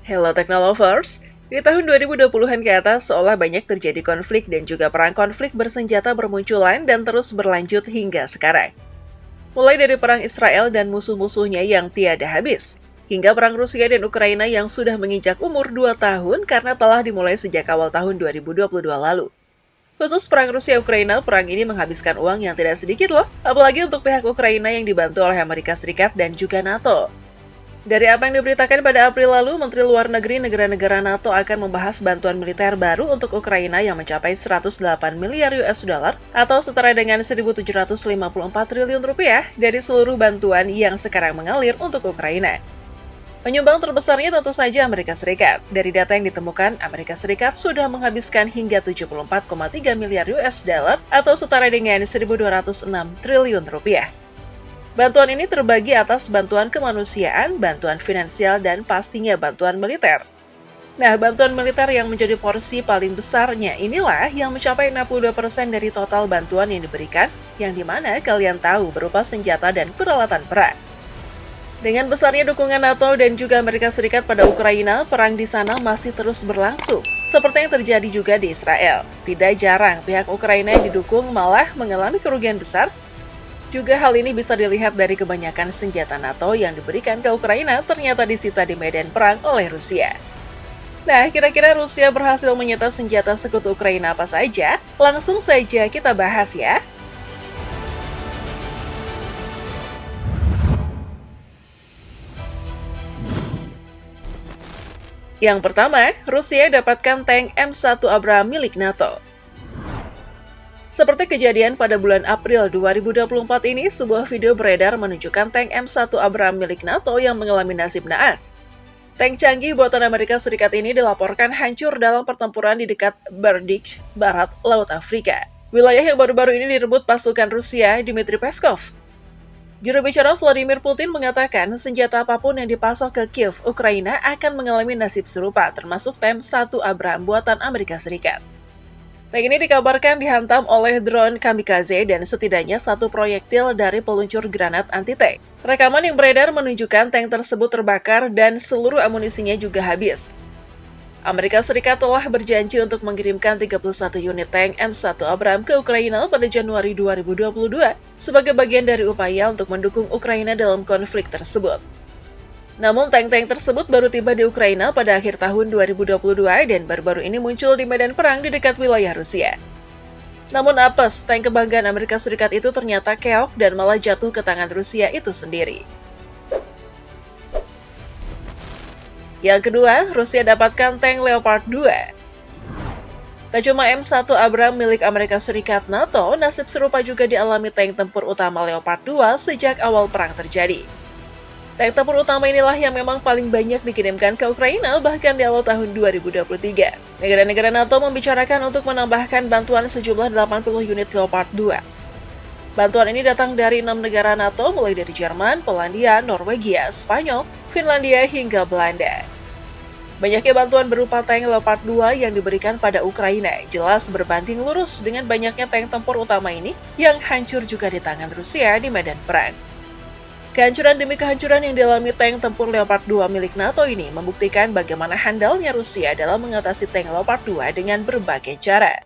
Hello Technolovers, di tahun 2020-an ke atas seolah banyak terjadi konflik dan juga perang konflik bersenjata bermunculan dan terus berlanjut hingga sekarang. Mulai dari perang Israel dan musuh-musuhnya yang tiada habis, hingga perang Rusia dan Ukraina yang sudah menginjak umur 2 tahun karena telah dimulai sejak awal tahun 2022 lalu. Khusus perang Rusia-Ukraina, perang ini menghabiskan uang yang tidak sedikit loh, apalagi untuk pihak Ukraina yang dibantu oleh Amerika Serikat dan juga NATO. Dari apa yang diberitakan pada April lalu, Menteri Luar Negeri negara-negara NATO akan membahas bantuan militer baru untuk Ukraina yang mencapai 108 miliar US dollar atau setara dengan 1.754 triliun rupiah dari seluruh bantuan yang sekarang mengalir untuk Ukraina. Penyumbang terbesarnya tentu saja Amerika Serikat. Dari data yang ditemukan, Amerika Serikat sudah menghabiskan hingga 74,3 miliar US dollar atau setara dengan 1.206 triliun rupiah. Bantuan ini terbagi atas bantuan kemanusiaan, bantuan finansial, dan pastinya bantuan militer. Nah, bantuan militer yang menjadi porsi paling besarnya inilah yang mencapai 62% dari total bantuan yang diberikan, yang dimana kalian tahu berupa senjata dan peralatan perang. Dengan besarnya dukungan NATO dan juga Amerika Serikat pada Ukraina, perang di sana masih terus berlangsung, seperti yang terjadi juga di Israel. Tidak jarang pihak Ukraina yang didukung malah mengalami kerugian besar. Juga hal ini bisa dilihat dari kebanyakan senjata NATO yang diberikan ke Ukraina ternyata disita di medan perang oleh Rusia. Nah, kira-kira Rusia berhasil menyita senjata sekutu Ukraina apa saja? Langsung saja kita bahas ya. Yang pertama, Rusia dapatkan tank M1 Abrams milik NATO. Seperti kejadian pada bulan April 2024 ini, sebuah video beredar menunjukkan tank M1 Abrams milik NATO yang mengalami nasib naas. Tank canggih buatan Amerika Serikat ini dilaporkan hancur dalam pertempuran di dekat Berdych, barat Laut Afrika. Wilayah yang baru-baru ini direbut pasukan Rusia, Dmitry Peskov. Juru bicara Vladimir Putin mengatakan senjata apapun yang dipasok ke Kiev, Ukraina akan mengalami nasib serupa, termasuk tank M1 Abrams buatan Amerika Serikat. Tank ini dikabarkan dihantam oleh drone kamikaze dan setidaknya satu proyektil dari peluncur granat anti-tank. Rekaman yang beredar menunjukkan tank tersebut terbakar dan seluruh amunisinya juga habis. Amerika Serikat telah berjanji untuk mengirimkan 31 unit tank M1 Abrams ke Ukraina pada Januari 2022 sebagai bagian dari upaya untuk mendukung Ukraina dalam konflik tersebut. Namun, tank-tank tersebut baru tiba di Ukraina pada akhir tahun 2022 dan baru-baru ini muncul di medan perang di dekat wilayah Rusia. Namun apes, tank kebanggaan Amerika Serikat itu ternyata keok dan malah jatuh ke tangan Rusia itu sendiri. Yang kedua, Rusia dapatkan tank Leopard 2. Tak cuma M1 Abrams milik Amerika Serikat NATO, nasib serupa juga dialami tank tempur utama Leopard 2 sejak awal perang terjadi. Tank tempur utama inilah yang memang paling banyak dikirimkan ke Ukraina bahkan di awal tahun 2023. Negara-negara NATO membicarakan untuk menambahkan bantuan sejumlah 80 unit Leopard 2. Bantuan ini datang dari 6 negara NATO mulai dari Jerman, Polandia, Norwegia, Spanyol, Finlandia hingga Belanda. Banyaknya bantuan berupa tank Leopard 2 yang diberikan pada Ukraina jelas berbanding lurus dengan banyaknya tank tempur utama ini yang hancur juga di tangan Rusia di medan perang. Kehancuran demi kehancuran yang dialami tank tempur Leopard 2 milik NATO ini membuktikan bagaimana handalnya Rusia dalam mengatasi tank Leopard 2 dengan berbagai cara.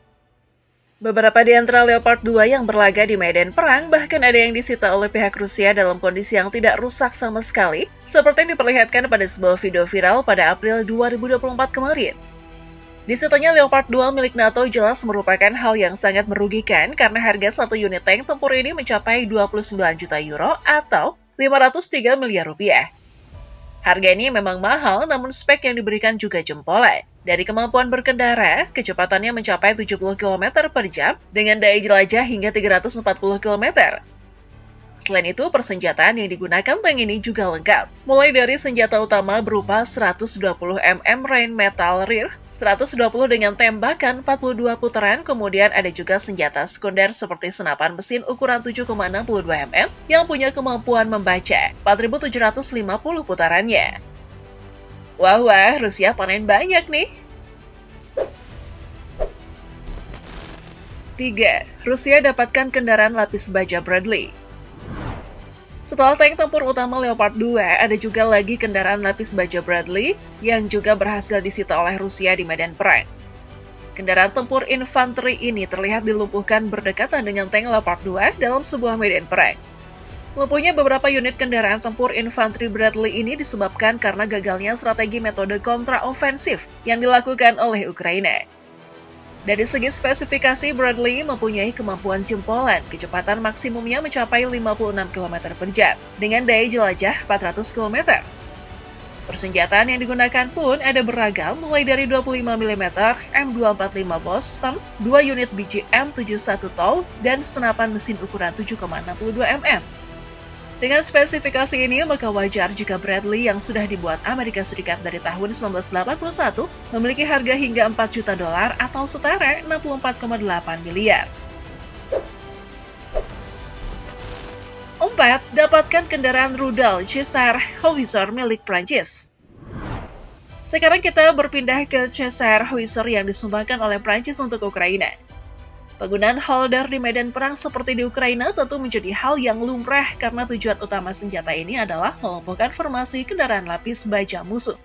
Beberapa di antara Leopard 2 yang berlaga di medan perang bahkan ada yang disita oleh pihak Rusia dalam kondisi yang tidak rusak sama sekali, seperti yang diperlihatkan pada sebuah video viral pada April 2024 kemarin. Disitanya Leopard 2 milik NATO jelas merupakan hal yang sangat merugikan karena harga satu unit tank tempur ini mencapai 29 juta euro atau 503 miliar rupiah. Harga ini memang mahal, namun spek yang diberikan juga jempolnya. Dari kemampuan berkendara, kecepatannya mencapai 70 km per jam dengan daya jelajah hingga 340 km. Selain itu, persenjataan yang digunakan tank ini juga lengkap. Mulai dari senjata utama berupa 120 mm Rain Metal Rear, 120 dengan tembakan 42 putaran, kemudian ada juga senjata sekunder seperti senapan mesin ukuran 7,62 mm yang punya kemampuan membaca 4.750 putarannya. Wah, Rusia panen banyak nih. 3. Rusia dapatkan kendaraan lapis baja Bradley. Setelah tank tempur utama Leopard 2, ada juga lagi kendaraan lapis baja Bradley yang juga berhasil disita oleh Rusia di medan perang. Kendaraan tempur infanteri ini terlihat dilumpuhkan berdekatan dengan tank Leopard 2 dalam sebuah medan perang. Lumpuhnya beberapa unit kendaraan tempur infanteri Bradley ini disebabkan karena gagalnya strategi metode kontraofensif yang dilakukan oleh Ukraina. Dari segi spesifikasi, Bradley mempunyai kemampuan jempolan, kecepatan maksimumnya mencapai 56 km per jam, dengan daya jelajah 400 km. Persenjataan yang digunakan pun ada beragam, mulai dari 25 mm, M245 Boston, 2 unit BGM 71 TOW, dan senapan mesin ukuran 7,62 mm. Dengan spesifikasi ini, maka wajar jika Bradley yang sudah dibuat Amerika Serikat dari tahun 1981 memiliki harga hingga $4 juta atau setara 64,8 miliar. 4. Dapatkan kendaraan rudal Cesar Howitzer milik Prancis. Sekarang kita berpindah ke Cesar Howitzer yang disumbangkan oleh Prancis untuk Ukraina. Penggunaan holder di medan perang seperti di Ukraina tentu menjadi hal yang lumrah karena tujuan utama senjata ini adalah melumpuhkan formasi kendaraan lapis baja musuh.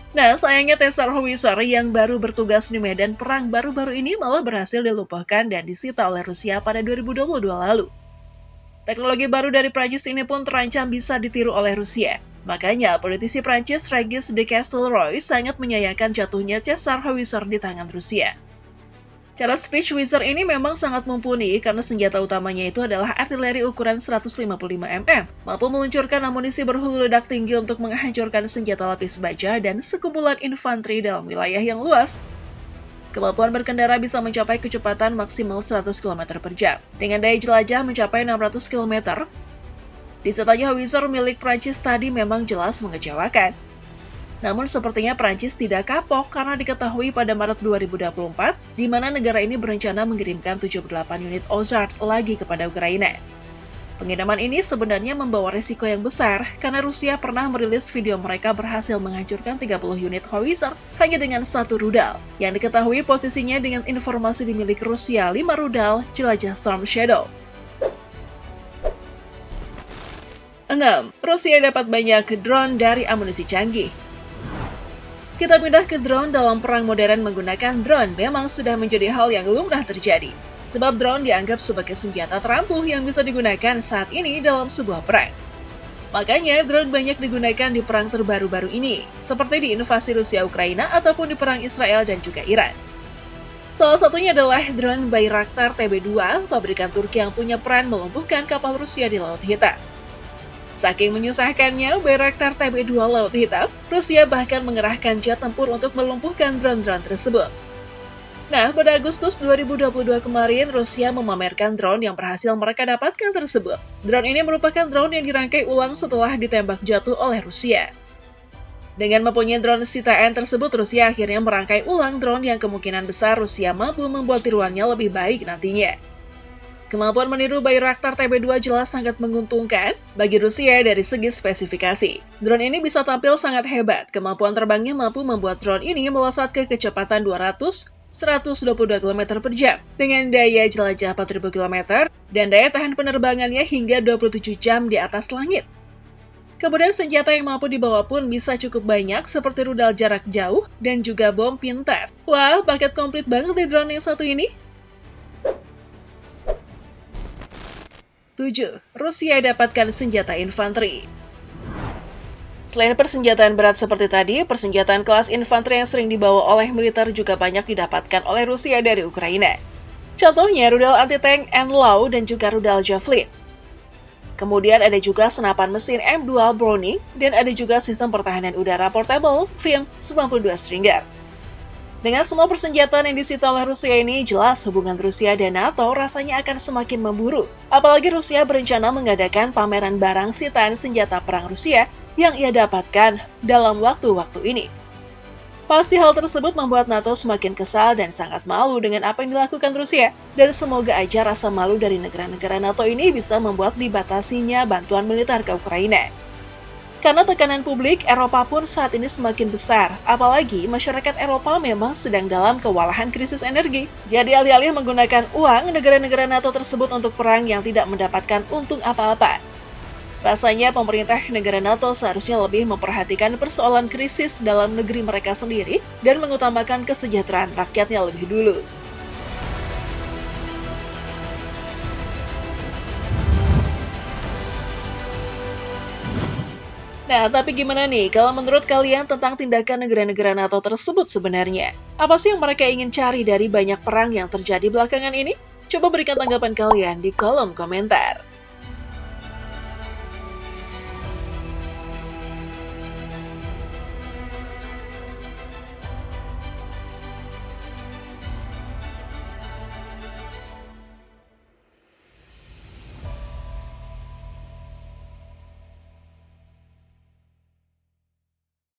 Nah, sayangnya Cesar Howitzer yang baru bertugas di medan perang baru-baru ini malah berhasil dilumpuhkan dan disita oleh Rusia pada 2022 lalu. Teknologi baru dari Prancis ini pun terancam bisa ditiru oleh Rusia. Makanya, politisi Prancis Régis de Castelroy sangat menyayangkan jatuhnya Cesar Howitzer di tangan Rusia. Cara speech Wizard ini memang sangat mumpuni karena senjata utamanya itu adalah artileri ukuran 155 mm, mampu meluncurkan amunisi berhulu ledak tinggi untuk menghancurkan senjata lapis baja dan sekumpulan infanteri dalam wilayah yang luas. Kemampuan berkendara bisa mencapai kecepatan maksimal 100 km per jam, dengan daya jelajah mencapai 600 km. Disitanya Howitzer milik Prancis tadi memang jelas mengecewakan. Namun sepertinya Prancis tidak kapok karena diketahui pada Maret 2024, di mana negara ini berencana mengirimkan 78 unit Ozark lagi kepada Ukraina. Pengiriman ini sebenarnya membawa risiko yang besar karena Rusia pernah merilis video mereka berhasil menghancurkan 30 unit Howitzer hanya dengan satu rudal, yang diketahui posisinya dengan informasi dimiliki Rusia 5 rudal jelajah Storm Shadow. 6. Rusia dapat banyak drone dari amunisi canggih. Kita pindah ke drone. Dalam perang modern, menggunakan drone memang sudah menjadi hal yang lumrah terjadi. Sebab drone dianggap sebagai senjata terampuh yang bisa digunakan saat ini dalam sebuah perang. Makanya, drone banyak digunakan di perang terbaru-baru ini, seperti di invasi Rusia Ukraina ataupun di perang Israel dan juga Iran. Salah satunya adalah drone Bayraktar TB2, pabrikan Turki yang punya peran melumpuhkan kapal Rusia di Laut Hitam. Saking menyusahkannya Bayraktar TB2 Laut Hitam, Rusia bahkan mengerahkan jet tempur untuk melumpuhkan drone-drone tersebut. Nah, pada Agustus 2022 kemarin, Rusia memamerkan drone yang berhasil mereka dapatkan tersebut. Drone ini merupakan drone yang dirangkai ulang setelah ditembak jatuh oleh Rusia. Dengan mempunyai drone sitaan tersebut, Rusia akhirnya merangkai ulang drone yang kemungkinan besar Rusia mampu membuat tiruannya lebih baik nantinya. Kemampuan meniru Bayraktar TB2 jelas sangat menguntungkan bagi Rusia dari segi spesifikasi. Drone ini bisa tampil sangat hebat. Kemampuan terbangnya mampu membuat drone ini melesat ke kecepatan 122 km per jam dengan daya jelajah 4000 km dan daya tahan penerbangannya hingga 27 jam di atas langit. Kemudian senjata yang mampu dibawa pun bisa cukup banyak seperti rudal jarak jauh dan juga bom pintar. Wah, paket komplit banget di drone yang satu ini. 7. Rusia dapatkan senjata infanteri. Selain persenjataan berat seperti tadi, persenjataan kelas infanteri yang sering dibawa oleh militer juga banyak didapatkan oleh Rusia dari Ukraina. Contohnya rudal anti-tank Anlau dan juga rudal Javelin. Kemudian ada juga senapan mesin M2 Browning dan ada juga sistem pertahanan udara portable FIM-92 Stinger. Dengan semua persenjataan yang disita oleh Rusia ini, jelas hubungan Rusia dan NATO rasanya akan semakin memburuk. Apalagi Rusia berencana mengadakan pameran barang sitaan senjata perang Rusia yang ia dapatkan dalam waktu-waktu ini. Pasti hal tersebut membuat NATO semakin kesal dan sangat malu dengan apa yang dilakukan Rusia, dan semoga aja rasa malu dari negara-negara NATO ini bisa membuat dibatasinya bantuan militer ke Ukraina. Karena tekanan publik Eropa pun saat ini semakin besar, apalagi masyarakat Eropa memang sedang dalam kewalahan krisis energi. Jadi alih-alih menggunakan uang negara-negara NATO tersebut untuk perang yang tidak mendapatkan untung apa-apa. Rasanya pemerintah negara NATO seharusnya lebih memperhatikan persoalan krisis dalam negeri mereka sendiri dan mengutamakan kesejahteraan rakyatnya lebih dulu. Nah, tapi gimana nih kalau menurut kalian tentang tindakan negara-negara NATO tersebut sebenarnya? Apa sih yang mereka ingin cari dari banyak perang yang terjadi belakangan ini? Coba berikan tanggapan kalian di kolom komentar.